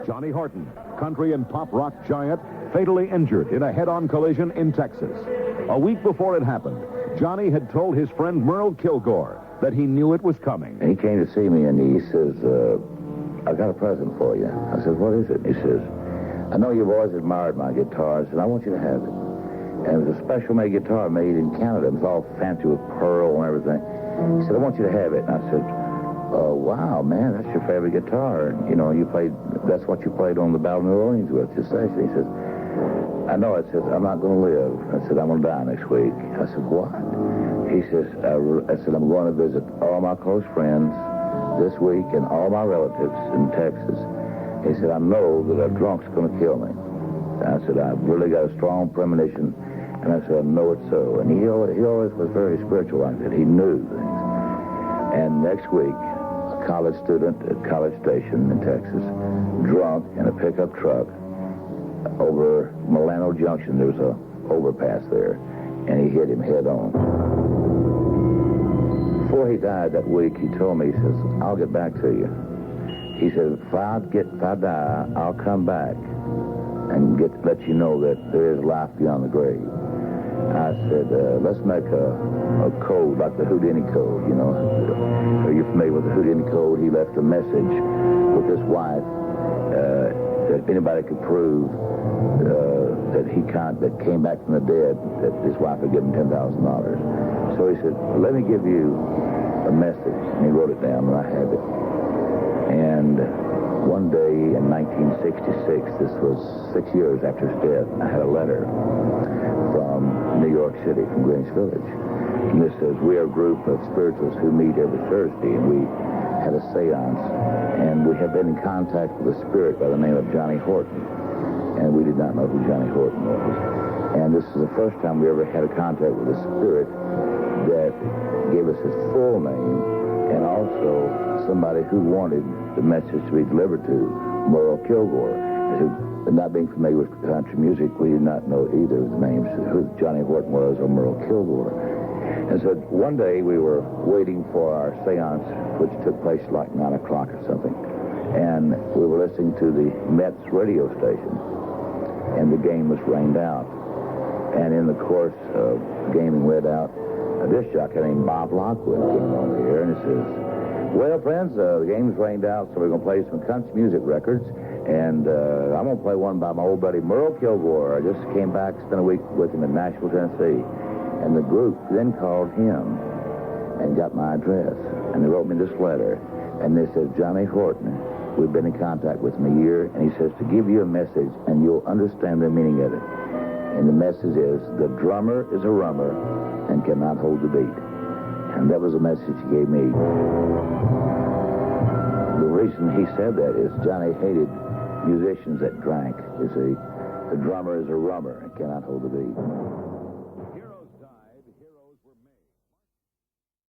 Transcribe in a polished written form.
Johnny Horton, country and pop rock giant, fatally injured in a head-on collision in Texas. A week before it happened, Johnny had told his friend Merle Kilgore that he knew it was coming. And he came to see me, and he says, I got a present for you. I said, what is it? He says, I know you've always admired my guitars, and I want you to have it. And it was a special-made guitar made in Canada. It was all fancy with pearl and everything. He said, I want you to have it. And I said, oh, wow, man, that's your favorite guitar. And, you know, that's what you played on the Battle of New Orleans with, your session. He says, I know. I said, I'm not going to live. I said, I'm going to die next week. I said, what? He says, I said, I'm going to visit all my close friends this week and all my relatives in Texas. He said, I know that a drunk's going to kill me. I said, I've really got a strong premonition. And I said, I know it's so. And he always was very spiritual like that. He knew things. And next week, a college student at College Station in Texas, drunk in a pickup truck over Milano Junction. There was a overpass there. And he hit him head on. Before he died that week, he told me, he says, I'll get back to you. He said, if I die, I'll come back and let you know that there is life beyond the grave. I said, let's make a code, like the Houdini code, you know. Are you familiar with the Houdini code? He left a message with his wife that anybody could prove that came back from the dead, that his wife had given $10,000. So he said, let me give you a message. And he wrote it down, and I have it. And one day in 1966, this was 6 years after his death, I had a letter from New York City, from Greenwich Village. And this says, we are a group of spiritualists who meet every Thursday, and we had a seance, and we have been in contact with a spirit by the name of Johnny Horton. And we did not know who Johnny Horton was. And this is the first time we ever had a contact with a spirit that gave us his full name, and also somebody who wanted the message to be delivered to, Merle Kilgore, who, not being familiar with country music, we did not know either of the names, who Johnny Horton was or Merle Kilgore. And so one day we were waiting for our seance, which took place like 9 o'clock or something, and we were listening to the Mets radio station, and the game was rained out. And in the course of gaming let out, a disc jockey named Bob Lockwood came on the air, and he says, well, friends, the game's rained out, so we're going to play some country music records. And I'm going to play one by my old buddy Merle Kilgore. I just came back, spent a week with him in Nashville, Tennessee. And the group then called him and got my address. And they wrote me this letter. And they said, Johnny Horton, we've been in contact with him a year. And he says to give you a message, and you'll understand the meaning of it. And the message is, the drummer is a rummer and cannot hold the beat. And that was the message he gave me. The reason he said that is Johnny hated musicians that drank. You see, the drummer is a rummer and cannot hold the beat.